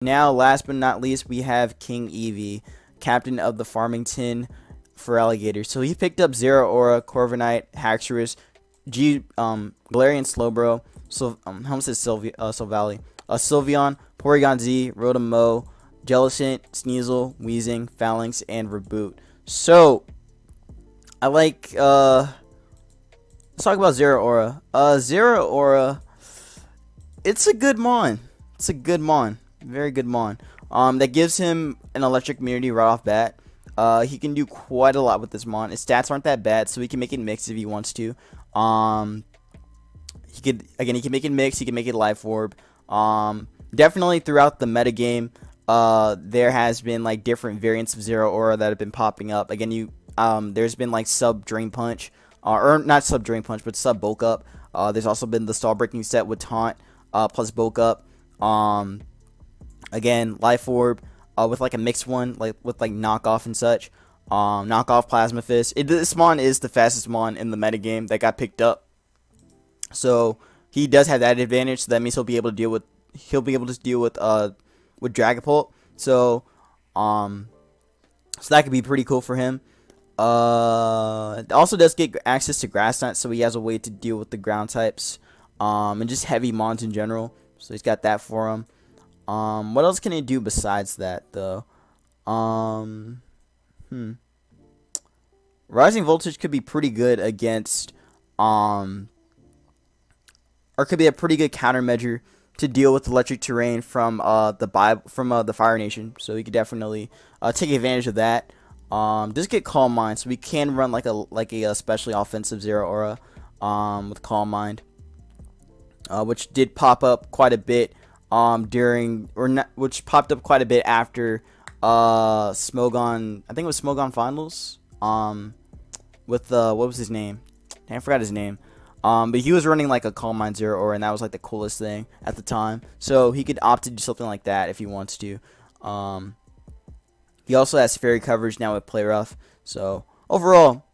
now, last but not least, we have King Eevee, captain of the Farmington for alligators. So he picked up Zero Aura, Corviknight, Haxorus, Galarian Slowbro, Helmsett Sylvally, Sylveon, Porygon Z, Rotom-Mow, Jellicent, Sneasel, Weezing, Phalanx, and Reboot. So I like let's talk about Zero Aura. Zero Aura, it's a good mon. It's a good mon. Very good mon. That gives him an electric immunity right off bat. He can do quite a lot with this mon. His stats aren't that bad, so he can make it mix if he wants to. He can make it mix. He can make it Life Orb. Definitely throughout the meta game, there has been like different variants of Zero Aura that have been popping up. Again, there's been like sub Drain Punch, or not sub Drain Punch, but sub Bulk Up. There's also been the Stall Breaking set with Taunt plus Bulk Up. Again, Life Orb with like a mixed one, like with like knockoff and such. Knockoff Plasma Fist. This mon is the fastest mon in the metagame that got picked up, so he does have that advantage. So that means he'll be able to deal with Dragapult. So that could be pretty cool for him. It also does get access to Grass Knot, so he has a way to deal with the ground types, and just heavy mons in general. So he's got that for him. What else can he do besides that, though? Rising Voltage could be pretty good against, or could be a pretty good countermeasure to deal with electric terrain from the Fire Nation. So he could definitely take advantage of that. Just get Calm Mind, so we can run like a especially offensive Zero Aura with Calm Mind, which did pop up quite a bit which popped up quite a bit after Smogon. I think it was Smogon Finals. With what was his name? I forgot his name. But he was running like a Calm Mind Zero Aura, and that was like the coolest thing at the time. So he could opt to do something like that if he wants to. He also has fairy coverage now with Play Rough. So overall,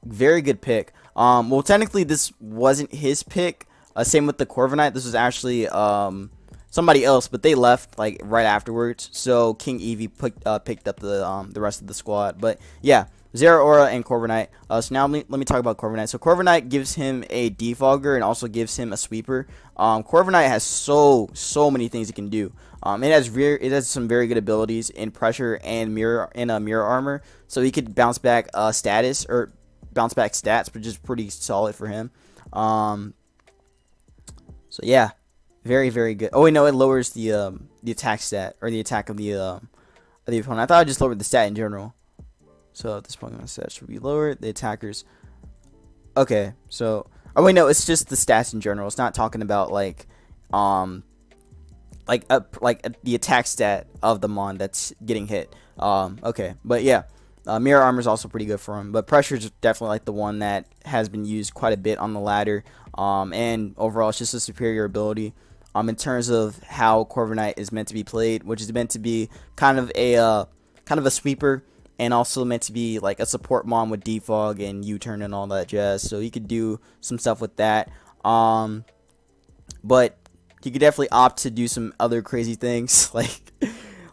very good pick. Well, technically this wasn't his pick. Same with the Corviknight. This was actually somebody else, but they left like right afterwards. So King Eevee picked up the rest of the squad. But yeah, Zero Aura and Corviknight. So now let me talk about Corviknight. So Corviknight gives him a Defogger and also gives him a Sweeper. Corviknight has so many things it can do. It has some very good abilities in Pressure and Mirror Armor. So he could bounce back stats, which is pretty solid for him. So yeah, very good. Oh wait, no, it lowers the attack stat, or the attack of the opponent. I thought I just lowered the stat in general. So at this point, my stat should be lowered. The attackers. Okay, so oh wait, no, it's just the stats in general. It's not talking about like the attack stat of the mon that's getting hit. Okay, but yeah, Mirror Armor is also pretty good for him. But Pressure is definitely like the one that has been used quite a bit on the ladder. And overall, it's just a superior ability. In terms of how Corviknight is meant to be played, which is meant to be kind of a sweeper, and also meant to be like a support mon with defog and U-turn and all that jazz. So he could do some stuff with that. But he could definitely opt to do some other crazy things. like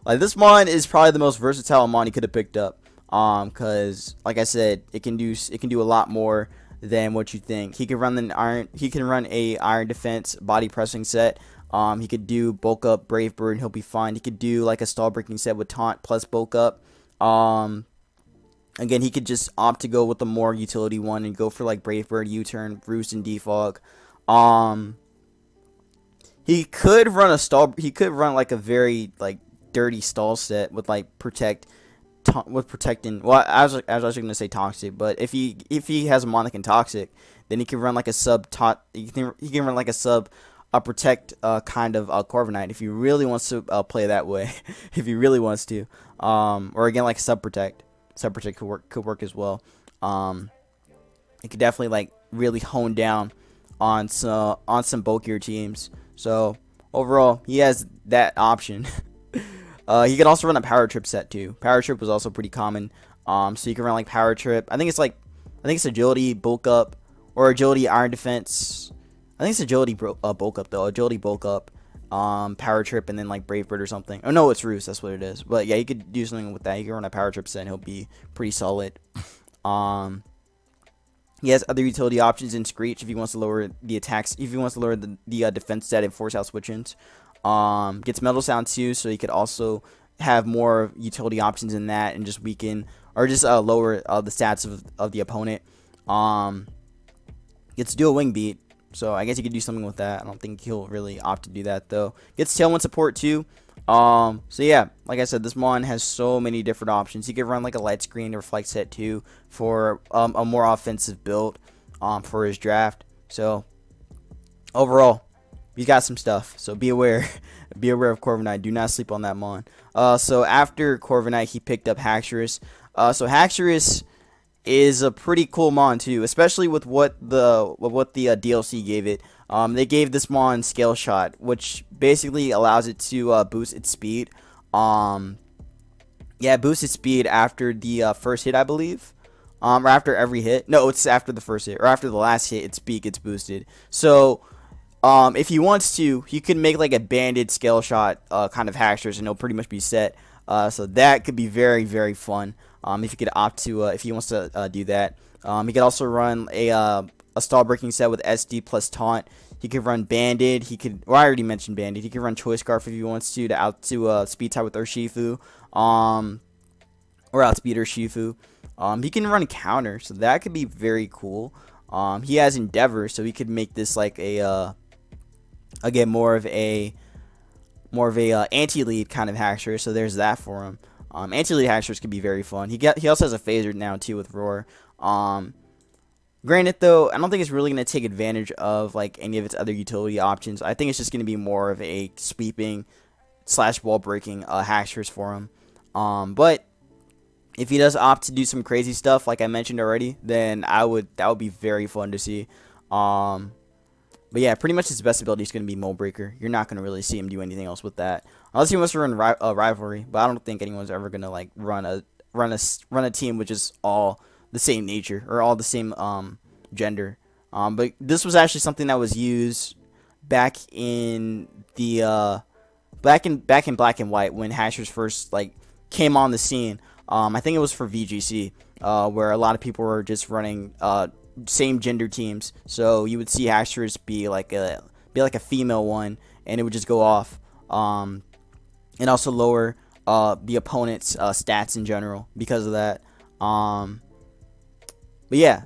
this mon is probably the most versatile mon he could have picked up. Cause like I said, it can do a lot more than what you think. He can run a Iron Defense body pressing set. He could do Bulk Up Brave Bird and he'll be fine. He could do like a Stall Breaking set with Taunt plus Bulk Up. Again, he could just opt to go with the more utility one and go for like Brave Bird, U-turn, Roost, and Defog. He could run like a very like dirty stall set with like protecting. Well, I was actually gonna say Toxic, but if he has a mon that can Toxic, then he can run like a he can run like a sub protect kind of Corviknight if he really wants to play that way. If he really wants to, or again like sub protect could work as well. It could definitely like really hone down on some bulkier teams. So overall, he has that option. He can also run a Power Trip set too. Power Trip was also pretty common. So you can run like Power Trip. I think it's Agility, Bulk Up, or Agility, Iron Defense. I think it's Agility Bulk Up though. Agility Bulk Up, Power Trip, and then like Brave Bird or something. Oh no, it's Roost. That's what it is. But yeah, you could do something with that. You can run a Power Trip set, and he'll be pretty solid. Um, he has other utility options in Screech if he wants to lower the attacks. If he wants to lower the defense stat and force out switch-ins. Gets Metal Sound too, so he could also have more utility options in that and just weaken or just lower the stats of the opponent. Gets Dual Wing Beat, so I guess you could do something with that. I don't think he'll really opt to do that though. Gets Tailwind support too. So yeah, like I said, this Mon has so many different options. He could run like a Light Screen or Reflect Set too for a more offensive build for his draft. So overall, he's got some stuff. So be aware. Be aware of Corviknight. Do not sleep on that Mon. So after Corviknight, he picked up Haxorus. So Haxorus is a pretty cool Mon too, especially with what the DLC gave it. They gave this Mon Scale Shot, which basically allows it to boost its speed. Yeah, boost its speed after the first hit, I believe. Or after every hit. No, it's after the first hit or after the last hit. Its speed gets boosted. So if he wants to, he could make like a banded Scale Shot kind of Haxorus, and it'll pretty much be set. So that could be very, very fun. If he could opt to, if he wants to do that. He could also run a stall breaking set with SD plus taunt. He could run banded. He could, well, I already mentioned banded. He could run choice scarf if he wants to out to speed tie with Urshifu, or outspeed Urshifu. He can run counter, so that could be very cool. He has Endeavor, so he could make this like a again more of a anti-lead kind of Haxorus. So there's that for him. Anti-lead Haxorus could be very fun. He also has a phaser now too with Roar. Granted though, I don't think it's really going to take advantage of like any of its other utility options. I think it's just going to be more of a sweeping / wall breaking Haxorus for him. But if he does opt to do some crazy stuff like I mentioned already, then that would be very fun to see. But yeah, pretty much his best ability is going to be Mold Breaker. You're not going to really see him do anything else with that, unless he wants to run Rivalry. But I don't think anyone's ever going to like run a team which is all the same nature or all the same gender. But this was actually something that was used back in the back in Black and White when Haxorus first like came on the scene. I think it was for VGC, where a lot of people were just running same gender teams. So you would see Haxorus be like a female one, and it would just go off, and also lower the opponent's stats in general because of that. But yeah,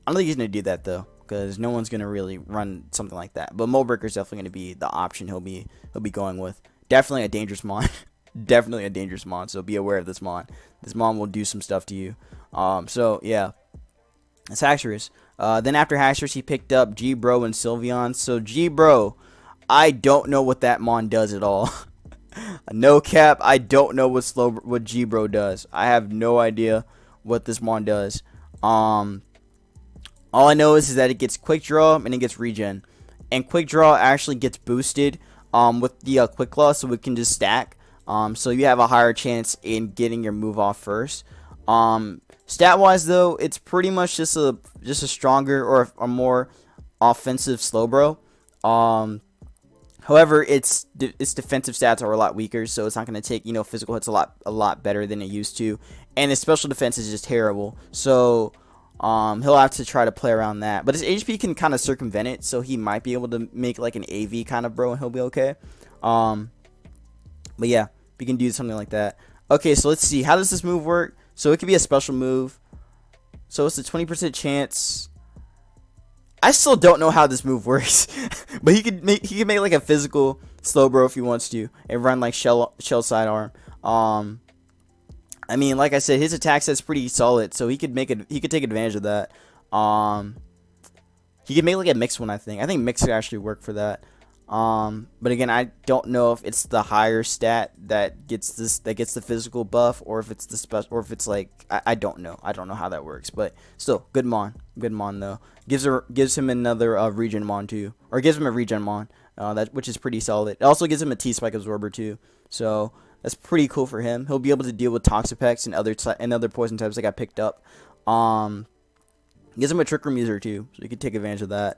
I don't think he's gonna do that though, because no one's gonna really run something like that. But Mold Breaker is definitely gonna be the option he'll be going with. Definitely a dangerous Mon. Definitely a dangerous Mon, so be aware of this Mon. This Mon will do some stuff to you. So yeah, that's Haxorus. Then after Haxorus, he picked up G-Bro and Sylveon. So G-Bro, I don't know what that Mon does at all. No cap, I don't know what G-Bro does. I have no idea what this Mon does. All I know is that it gets Quick Draw and it gets Regen, and Quick Draw actually gets boosted with the Quick Claw, so it can just stack. So you have a higher chance in getting your move off first. Stat wise though, it's pretty much just a stronger or a more offensive Slowbro. However, its defensive stats are a lot weaker, so it's not going to take physical hits a lot better than it used to, and his special defense is just terrible. So he'll have to try to play around that, but his HP can kind of circumvent it, so he might be able to make like an AV kind of bro, and he'll be okay. But yeah, we can do something like that. Okay, so let's see, how does this move work? So it could be a special move. So it's a 20% chance. I still don't know how this move works, but he could make like a physical Slowbro if he wants to, and run like shell sidearm. I mean, like I said, his attack set's pretty solid, so he could take advantage of that. He could make like a mixed one. I think mix could actually work for that. But again, I don't know if it's the higher stat that gets the physical buff, or if it's the special, or if it's like I don't know how that works. But still, good Mon though. Gives him another regen Mon too, or gives him a regen Mon, which is pretty solid. It also gives him a T-Spike Absorber too, so that's pretty cool for him. He'll be able to deal with Toxapex and other poison types that got picked up. Gives him a Trick Room User too, so you can take advantage of that.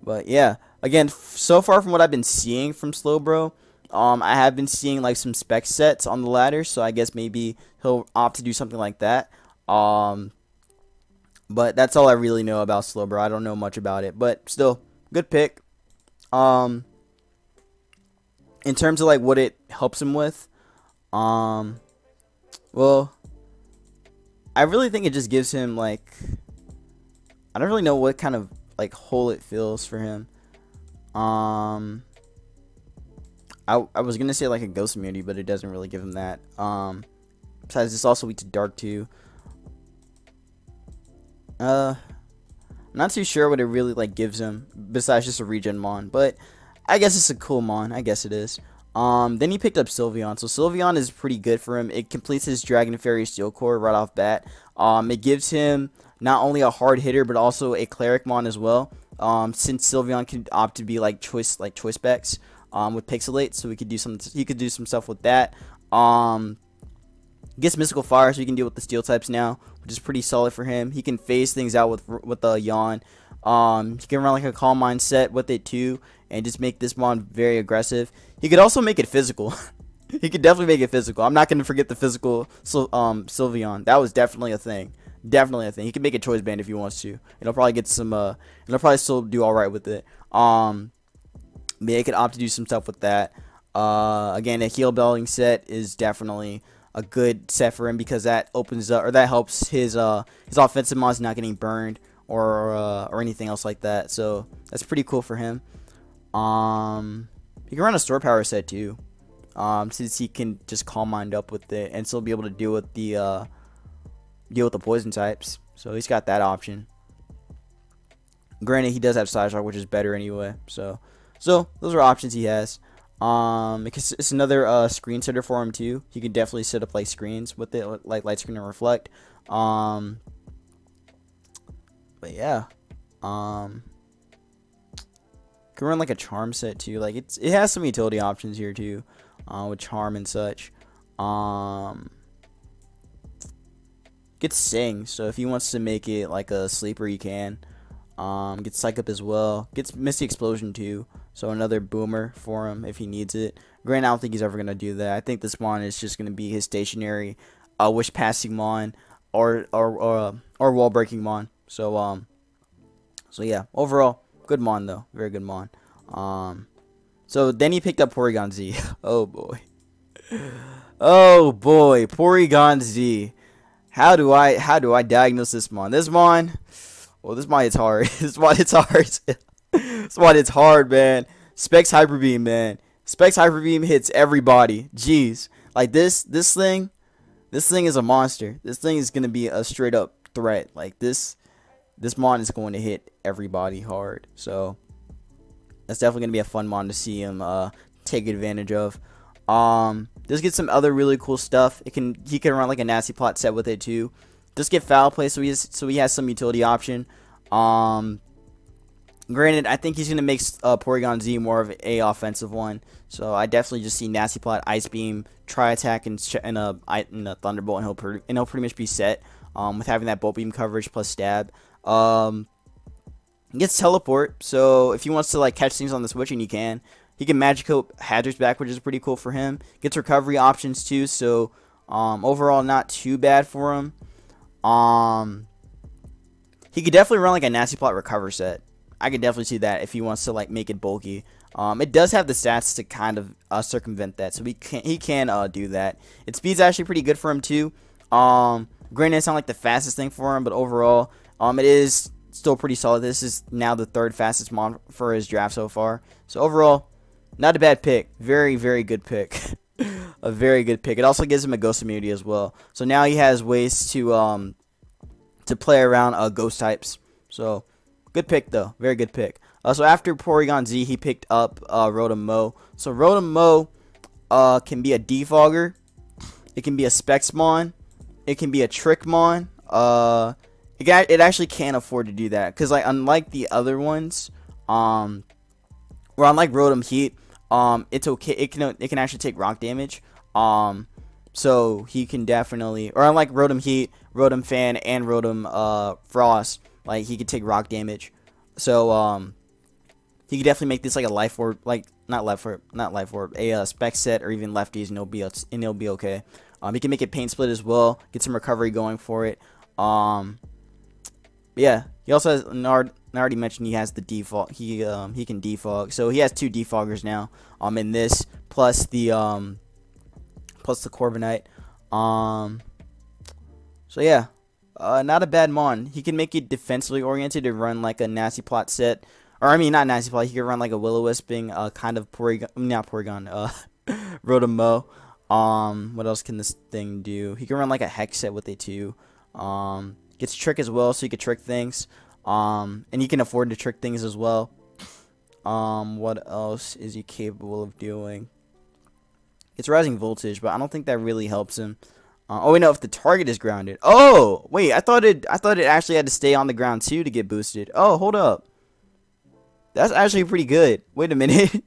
But yeah, again, so far from what I've been seeing from Slowbro, I have been seeing like some spec sets on the ladder, so I guess maybe he'll opt to do something like that. But that's all I really know about Slowbro. I don't know much about it, but still, good pick. In terms of like what it helps him with, well, I really think it just gives him like, I don't really know what kind of like hole it fills for him. I was gonna say like a ghost immunity, but it doesn't really give him that. Besides, it's also weak to dark too. I'm not too sure what it really like gives him besides just a regen mon, but I guess it's a cool mon. I guess it is. Then he picked up Sylveon. So Sylveon is pretty good for him. It completes his Dragon Fairy Steel Core right off bat. It gives him not only a hard hitter but also a Cleric mon as well. Since Sylveon can opt to be like choice specs with Pixelate, so he could do some stuff with that. Gets Mystical Fire, so he can deal with the Steel types now, which is pretty solid for him. He can phase things out with the Yawn. He can run like a Calm Mind set with it too, and just make this mon very aggressive. He could also make it physical. He could definitely make it physical. I'm not going to forget the physical Sylveon. That was definitely a thing. Definitely a thing. He can make a choice band if he wants to. It'll probably get some. It'll probably still do all right with it. But he could opt to do some stuff with that. Again, a heal belting set is definitely a good set for him because that opens up, or that helps his offensive mons not getting burned or anything else like that. So that's pretty cool for him. He can run a store power set too, since he can just Calm Mind up with it and still be able to deal with the poison types. So he's got that option. Granted, he does have Side Shock, which is better anyway. So those are options he has. It's another screen setter for him too. He can definitely set up like screens with it, like Light Screen and Reflect. But yeah, can run like a Charm set too. Like it has some utility options here too, with Charm and such. Gets Sing, so if he wants to make it like a sleeper, he can. Gets Psych Up as well. Gets Misty Explosion too, so another boomer for him if he needs it. Granted, I don't think he's ever gonna do that. I think this mon is just gonna be his stationary wish passing mon or wall breaking mon. So yeah, overall good mon though, very good mon. So then he picked up Porygon Z. Oh boy, Porygon Z. How do I diagnose this mon? This mon, well, this mon hits hard. This mon hits hard. This mon hits hard, man. Specs Hyper Beam, man. Specs Hyper Beam hits everybody. Jeez, like this thing is a monster. This thing is gonna be a straight up threat. Like this mon is going to hit everybody hard. So that's definitely gonna be a fun mon to see him take advantage of. Just get some other really cool stuff. He can run like a Nasty Plot set with it too. Just get Foul Play, so he has some utility option. Granted, I think he's gonna make Porygon Z more of a offensive one. So I definitely just see Nasty Plot, Ice Beam, Tri Attack, and a Thunderbolt, and he'll pretty much be set. With having that Bolt Beam coverage plus Stab. He gets Teleport, so if he wants to like catch things on the switching, he can. He can Magic Coat Hazards back, which is pretty cool for him. Gets recovery options too, so overall not too bad for him. He could definitely run like a Nasty Plot recover set. I could definitely see that if he wants to like make it bulky. It does have the stats to kind of circumvent that, so he can do that. Its speed's actually pretty good for him too. Granted, it's not like the fastest thing for him, but overall, it is still pretty solid. This is now the third fastest mon for his draft so far. So overall, not a bad pick. Very, very good pick. A very good pick. It also gives him a Ghost immunity as well. So now he has ways to play around ghost types. So good pick though. Very good pick. So after Porygon Z, he picked up Rotom Mow. So Rotom Mow can be a Defogger. It can be a Spexmon. It can be a Trickmon. It actually can't afford to do that because like unlike the other ones, or unlike Rotom Heat, it's okay. It can actually take rock damage. So he can definitely, or unlike Rotom Heat, Rotom Fan, and Rotom Frost, like he could take rock damage. So he could definitely make this like a life orb, like not life orb, a spec set or even lefties, and it'll be okay. He can make it paint split as well, get some recovery going for it. Yeah, he also has Nard. I already mentioned he has the defog. He can defog, so he has 2 defoggers now. In this plus the Corviknight. So yeah, not a bad mon. He can make it defensively oriented and run like a nasty plot set, or I mean not nasty plot. He can run like a Will-O-Wisping, kind of Porygon, not Porygon, Rotom-Mow. What else can this thing do? He can run like a Hex set with it too. Gets trick as well, so he can trick things. And he can afford to trick things as well. What else is he capable of doing? It's rising voltage, but I don't think that really helps him. Oh wait, no, if the target is grounded. Oh wait, I thought it actually had to stay on the ground too to get boosted. Oh, hold up. That's actually pretty good. Wait a minute.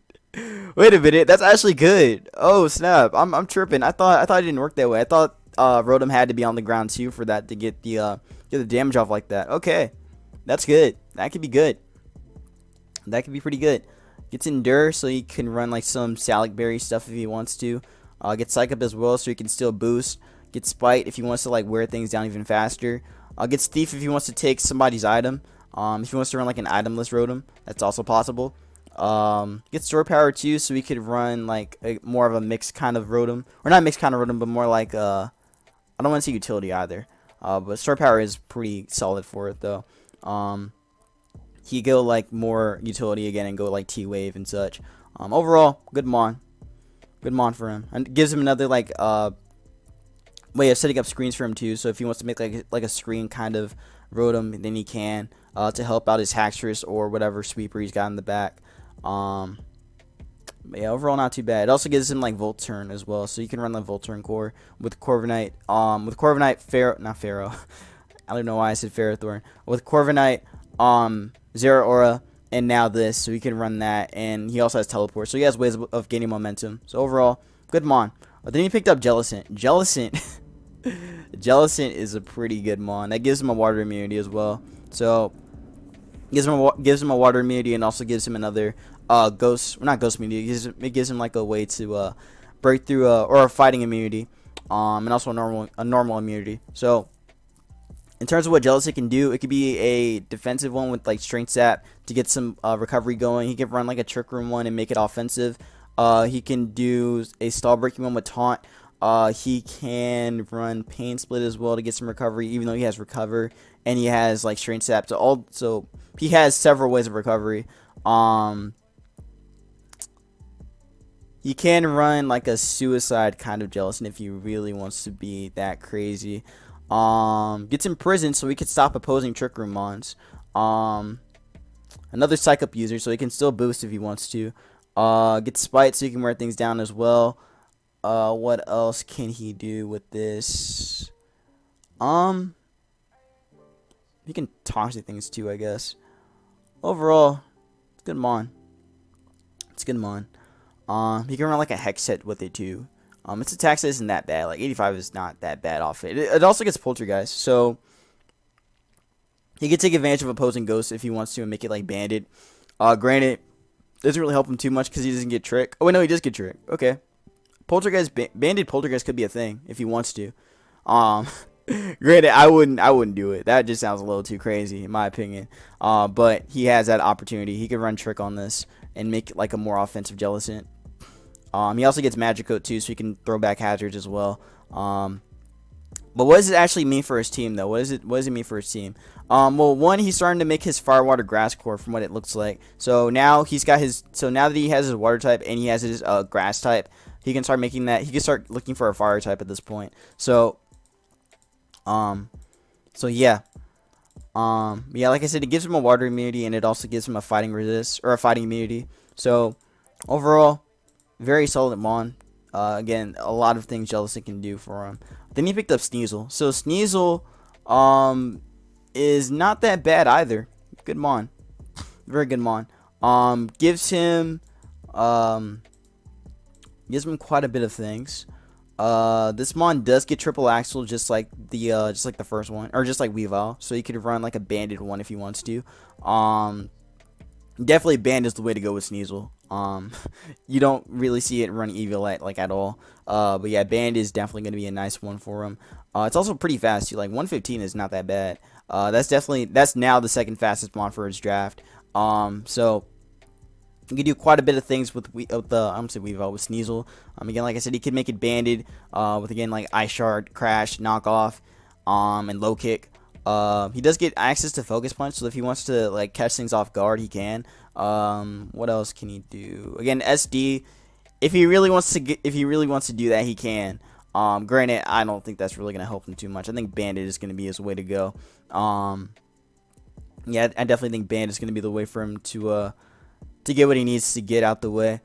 Wait a minute. That's actually good. Oh snap. I'm tripping. I thought it didn't work that way. I thought Rotom had to be on the ground too for that to get the damage off like that. Okay. That's good. That could be good. That could be pretty good. Gets Endure, so he can run like some Salic Berry stuff if he wants to. Gets Psych Up as well, so he can still boost. Gets Spite if he wants to like wear things down even faster. Gets Thief if he wants to take somebody's item. If he wants to run like an itemless Rotom, that's also possible. Gets Sword Power too, so he could run like more of a mixed kind of Rotom, or not mixed kind of Rotom, but more like I don't want to say utility either. But Sword Power is pretty solid for it though. He go like more utility again and go like T-Wave and such. Overall, good mon for him, and gives him another like way of setting up screens for him too. So if he wants to make like a screen kind of Rotom, then he can to help out his Haxorus or whatever sweeper he's got in the back. Yeah, overall not too bad. It also gives him like Volt Turn as well, so you can run the Volt Turn core with Corviknight. With Corviknight, not Pharaoh. I don't know why I said Ferrothorn. With Corviknight, Zero Aura, and now this, so he can run that, and he also has Teleport, so he has ways of gaining momentum. So overall, good mon. But then he picked up Jellicent. Jellicent is a pretty good mon. That gives him a water immunity as well. So gives him a water immunity, and also gives him another not ghost immunity. It gives him like a way to break through or a fighting immunity, and also a normal immunity. So in terms of what Jellicent can do, it could be a defensive one with like Strength Sap to get some recovery going. He can run like a Trick Room one and make it offensive. He can do a stall breaking one with Taunt. He can run Pain Split as well to get some recovery, even though he has Recover and he has like Strength Sap. So he has several ways of recovery. He can run like a Suicide kind of Jellicent if he really wants to be that crazy. Gets imprisoned so he can stop opposing Trick Room mons. Another Psych Up user, so he can still boost if he wants to. Gets Spite so he can wear things down as well. What else can he do with this? He can toxic things too, I guess. Overall, it's good mon. It's good mon. He can run like a Hex set with it too. Its attack set isn't that bad. Like 85 is not that bad off it. It also gets Poltergeist, so he can take advantage of opposing ghosts if he wants to and make it like banded. Granted, doesn't really help him too much because he doesn't get Trick. Oh wait, no, he does get Trick. Okay, Poltergeist, banded Poltergeist could be a thing if he wants to. Granted, I wouldn't do it. That just sounds a little too crazy in my opinion. But he has that opportunity. He could run Trick on this and make it like a more offensive Jellicent. He also gets Magic Coat too, so he can throw back hazards as well. But what does it actually mean for his team, though? What does it mean for his team? Well, one, he's starting to make his Fire Water Grass core from what it looks like. So now he's got his. So now that he has his Water type and he has his Grass type, he can start making that. He can start looking for a Fire type at this point. So, yeah. Yeah, like I said, it gives him a Water immunity and it also gives him a Fighting resist or a Fighting immunity. So overall, very solid mon. Again, a lot of things Jellicent can do for him. Then he picked up Sneasel. So Sneasel is not that bad either. Good mon. Very good mon. Gives him quite a bit of things. This mon does get triple axle just like the first one, or just like Weavile. So he could run like a banded one if he wants to. Definitely Band is the way to go with Sneasel. You don't really see it run Eviolite like at all. But yeah, Band is definitely going to be a nice one for him. It's also pretty fast too. Like 115 is not that bad. That's now the second fastest mon for his draft. So you can do quite a bit of things with I'm gonna say Weavile with Sneasel. Again, like I said, he can make it banded. With again like Ice Shard, Crash, Knockoff, and Low Kick. He does get access to Focus Punch, so if he wants to like catch things off guard, he can. What else can he do? Again, SD. If he really wants to do that, he can. Granted, I don't think that's really gonna help him too much. I think Bandit is gonna be his way to go. Yeah, I definitely think Bandit is gonna be the way for him to get what he needs to get out the way.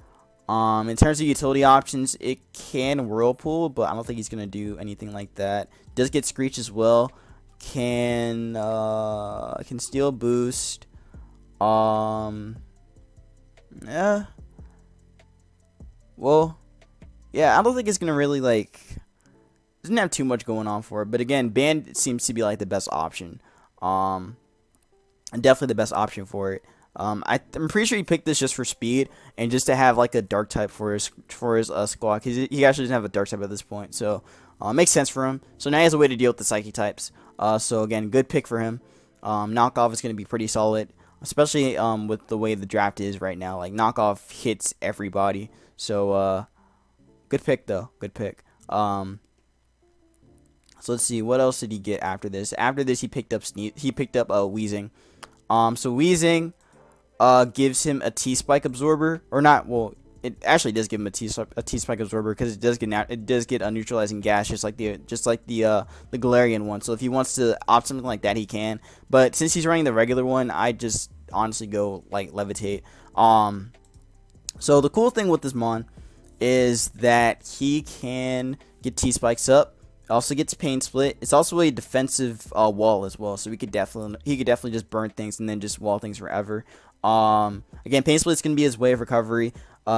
In terms of utility options, it can Whirlpool, but I don't think he's gonna do anything like that. Does get Screech as well. Can Steel Boost. Yeah. Well, yeah, I don't think it's gonna really like doesn't have too much going on for it. But again, Band seems to be like the best option. And definitely the best option for it. I'm pretty sure he picked this just for speed and just to have like a dark type for his squad, because he actually doesn't have a dark type at this point. So it makes sense for him. So now he has a way to deal with the psychic types. So again, good pick for him. Knockoff is going to be pretty solid, especially with the way the draft is right now. Like Knockoff hits everybody. So good pick though. Good pick. So let's see, what else did he get after this? After this, he picked up Weezing. So Weezing gives him a T-Spike absorber, or not? Well, it actually does give him a T-Spike absorber, because it does get a neutralizing gas, just like the Galarian one. So if he wants to opt something like that, he can. But since he's running the regular one, I just honestly go like Levitate. So the cool thing with this mon is that he can get T-Spikes up. Also gets Pain Split. It's also a defensive wall as well, so he could definitely just burn things and then just wall things forever. Again, Pain Split's gonna be his way of recovery.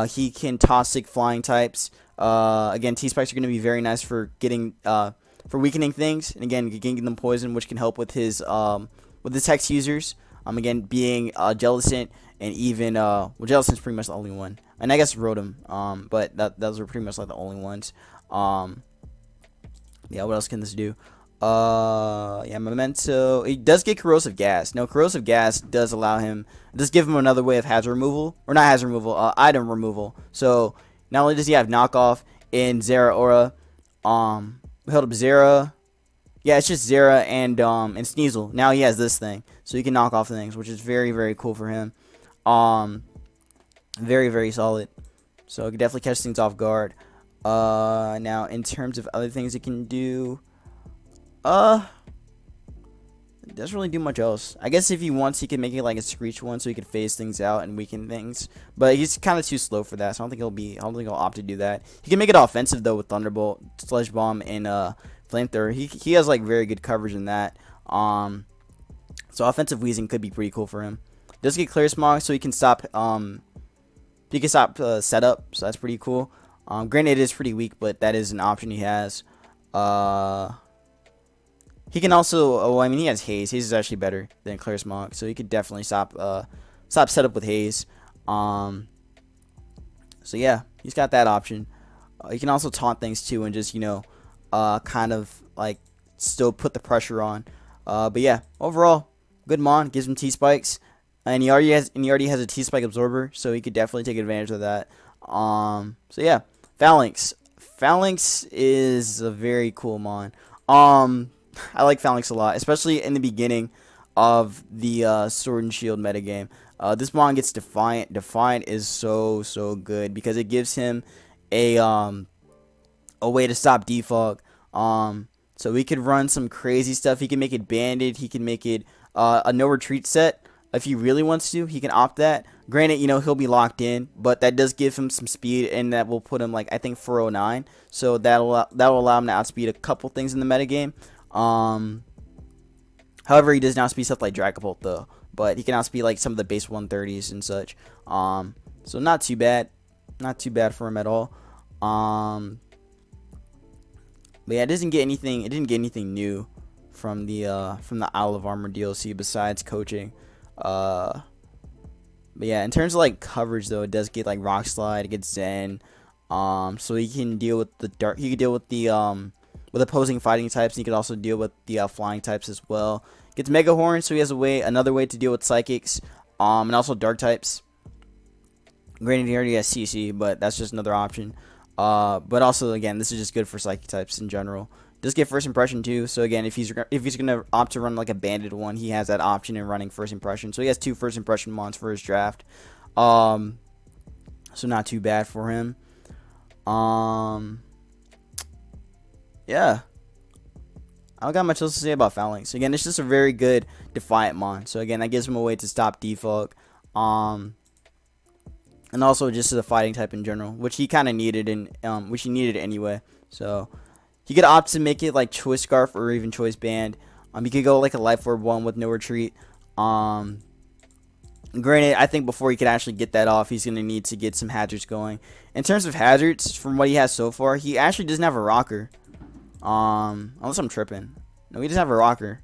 He can Toxic Flying types. Again, T-Spikes are gonna be very nice for getting for weakening things, and again, getting them poison, which can help with his Hex users. Again, being Jellicent, and even well, Jellicent's pretty much the only one, and I guess Rotom. But those are pretty much like the only ones. Yeah, what else can this do? Yeah, Memento. It does get Corrosive Gas. Now, Corrosive Gas does give him another way of hazard removal, or not hazard removal, item removal. So not only does he have Knockoff in Zeraora, held up Zera. Yeah, it's just Zera and Sneasel. Now he has this thing, so he can knock off things, which is very, very cool for him. Very, very solid. So he can definitely catch things off guard. Now in terms of other things it can do, it doesn't really do much else. I guess if he wants, he can make it like a Screech one, so he could phase things out and weaken things. But he's kind of too slow for that, so I don't think he'll opt to do that. He can make it offensive though with Thunderbolt, Sludge Bomb, and Flamethrower. He has like very good coverage in that. So offensive Weezing could be pretty cool for him. Does get Clear Smog, so he can stop setup, so that's pretty cool. Granted, it is pretty weak, but that is an option he has. He can also, oh, I mean, he has Haze. Haze is actually better than Clear Smog, so he could definitely stop setup with Haze. So yeah, he's got that option. He can also taunt things too, and just kind of like still put the pressure on. But yeah, overall, good mon. Gives him T-Spikes, and he already has a T-Spike absorber, so he could definitely take advantage of that. So yeah. Phalanx is a very cool mon. I like Phalanx a lot, especially in the beginning of the Sword and Shield metagame. This mon gets Defiant. Defiant is so good because it gives him a way to stop defog. So he could run some crazy stuff. He can make it banded. He can make it a no retreat set. If he really wants to, he can opt that. Granted, he'll be locked in, but that does give him some speed, and that will put him like I think 409. So that'll allow him to outspeed a couple things in the metagame. However, he does not outspeed stuff like Dragapult though, but he can outspeed like some of the base 130s and such. So not too bad for him at all. But yeah, it didn't get anything new from the Isle of Armor DLC besides coaching. But yeah, in terms of like coverage though, it does get like Rock Slide, it gets Zen. So he can deal with the dark. He can deal with opposing fighting types. And he can also deal with the flying types as well. Gets Mega Horn, so he has another way to deal with psychics. And also dark types. Granted, he already has CC, but that's just another option. But also again, this is just good for psychic types in general. Does get first impression too. So again, if he's gonna opt to run like a banded one, he has that option in running first impression. So he has 2 first impression mons for his draft. So not too bad for him. Yeah. I don't got much else to say about Phalanx. Again, it's just a very good Defiant mon. So again, that gives him a way to stop Defog. And also just the fighting type in general, which he kind of needed, which he needed anyway. So he could opt to make it like Choice Scarf or even Choice Band. He could go like a Life Orb one with no retreat. Granted, I think before he could actually get that off, he's going to need to get some hazards going. In terms of hazards, from what he has so far, he actually doesn't have a rocker. Unless I'm tripping. No, he doesn't have a rocker.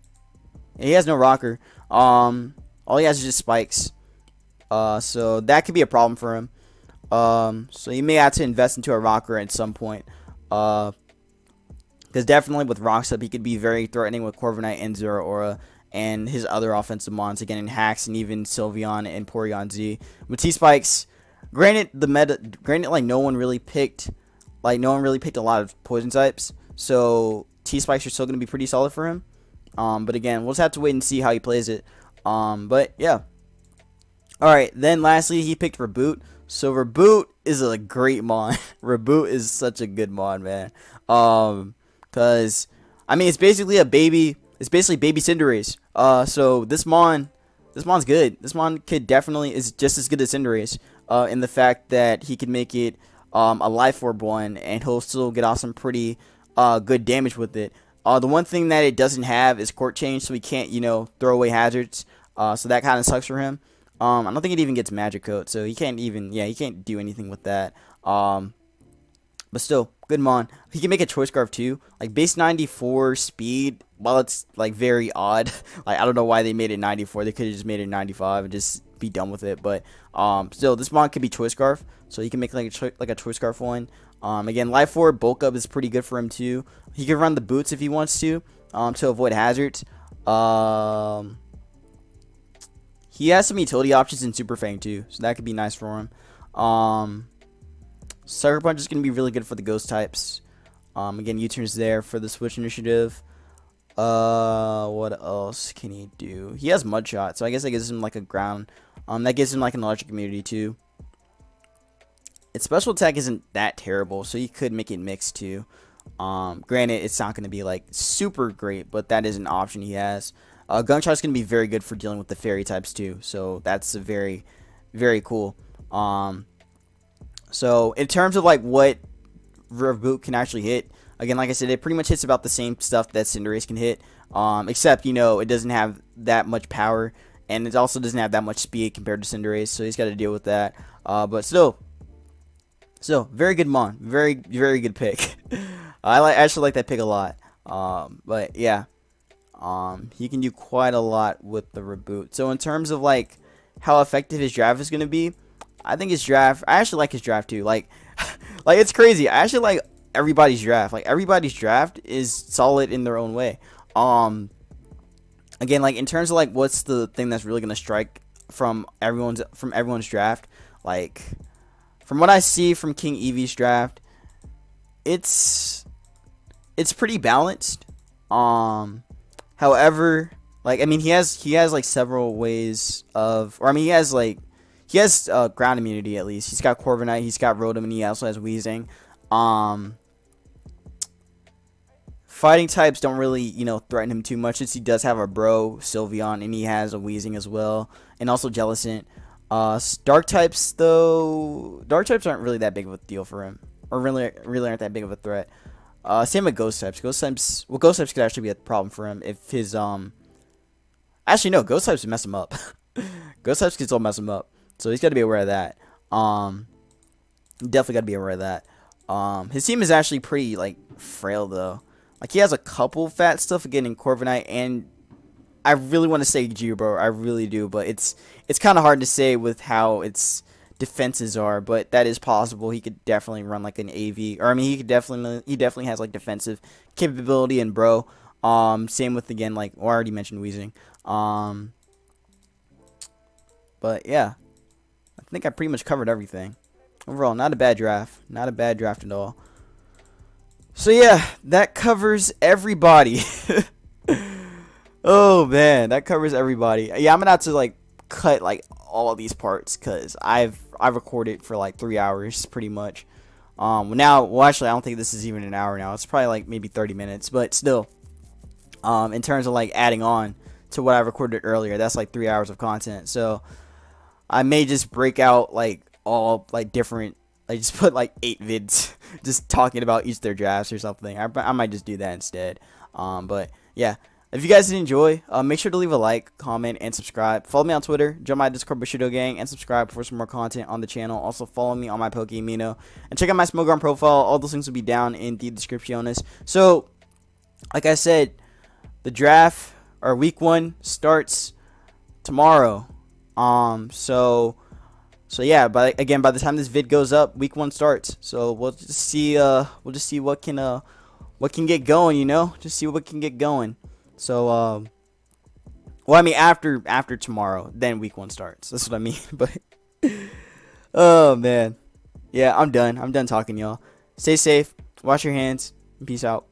Yeah, he has no rocker. All he has is just spikes. So that could be a problem for him. So he may have to invest into a rocker at some point. Because definitely with Rock Slide, he could be very threatening with Corviknight and Zero Aura. And his other offensive mons, again, in Hacks and even Sylveon and Porygon Z. With T-Spikes, granted, like, no one really picked a lot of poison types. So, T-Spikes are still going to be pretty solid for him. But again, we'll just have to wait and see how he plays it. But, yeah. Alright, then lastly, he picked Reboot. So, Reboot is a great mon. Reboot is such a good mon, man. Because, I mean, it's basically baby Cinderace. So this mon's good. This mon is just as good as Cinderace. In the fact that he can make it a Life Orb one, and he'll still get off some pretty good damage with it. The one thing that it doesn't have is Court Change, so he can't, throw away hazards. So that kind of sucks for him. I don't think it even gets Magic Coat, so he can't do anything with that. But still, good mon. He can make a Choice Scarf too. Like base 94 speed, while it's like very odd. Like I don't know why they made it 94. They could have just made it 95 and just be done with it. But still, this mon could be Choice Scarf, so he can make like a Choice Scarf one. Again, Life Orb Bulk Up is pretty good for him too. He can run the boots if he wants to avoid hazards. He has some utility options in Super Fang too, so that could be nice for him. Sucker Punch is going to be really good for the ghost types. Again, U-Turn's there for the Switch initiative. What else can he do? He has Mud Shot, so I guess that gives him like a ground. That gives him like an electric immunity too. Its special attack isn't that terrible, so you could make it mixed too. Granted, it's not going to be like super great, but that is an option he has. Gunshot's going to be very good for dealing with the fairy types too, so that's a very, very cool. So in terms of like what Reboot can actually hit, again, like I said, it pretty much hits about the same stuff that Cinderace can hit, except it doesn't have that much power, and it also doesn't have that much speed compared to Cinderace, so he's got to deal with that. But still, very good mon, very good pick. I actually like that pick a lot. But yeah, he can do quite a lot with the Reboot. So in terms of like how effective his draft is going to be, I actually like his draft too. Like it's crazy. I actually like everybody's draft. Like everybody's draft is solid in their own way. Again, like in terms of like what's the thing that's really gonna strike from everyone's draft. Like from what I see from King Eevee's draft, it's pretty balanced. However, like I mean he has like several ways of, or I mean he has ground immunity at least. He's got Corviknight, he's got Rotom, and he also has Weezing. Fighting types don't really, threaten him too much, since he does have a Bro, Sylveon, and he has a Weezing as well, and also Jellicent. Dark types aren't really that big of a deal for him, or really aren't that big of a threat. Same with Ghost types. Ghost types could actually be a problem for him if his actually no, Ghost types would mess him up. Ghost types can still mess him up. So he's got to be aware of that. Definitely got to be aware of that. His team is actually pretty like frail though. Like he has a couple fat stuff again in Corviknight and I really want to say Geo, I really do, but it's kind of hard to say with how its defenses are, but that is possible. He could definitely run like an AV, or I mean, he definitely has like defensive capability and bro. Same with again like I already mentioned Weezing. But yeah, I think I pretty much covered everything. Overall, not a bad draft. Not a bad draft at all. So yeah, that covers everybody. Oh man, that covers everybody. Yeah, I'm gonna have to like cut like all these parts because I've recorded for like 3 hours pretty much. Well actually I don't think this is even an hour now. It's probably like maybe 30 minutes, but still, in terms of like adding on to what I recorded earlier, that's like 3 hours of content. So I may just break out like all like different, like just put like 8 vids just talking about each of their drafts or something. I might just do that instead. But yeah, if you guys did enjoy, make sure to leave a like, comment, and subscribe. Follow me on Twitter, join my Discord Bushido gang, and subscribe for some more content on the channel. Also follow me on my Pokemino and check out my Smogon profile. All those links will be down in the description. So like I said, the draft or week 1 starts tomorrow. So yeah, but again, by the time this vid goes up, week 1 starts. So we'll just see what can get going, you know? Just see what can get going. So well, I mean after tomorrow, then week 1 starts. That's what I mean. But oh man. Yeah, I'm done. I'm done talking, y'all. Stay safe, wash your hands, and peace out.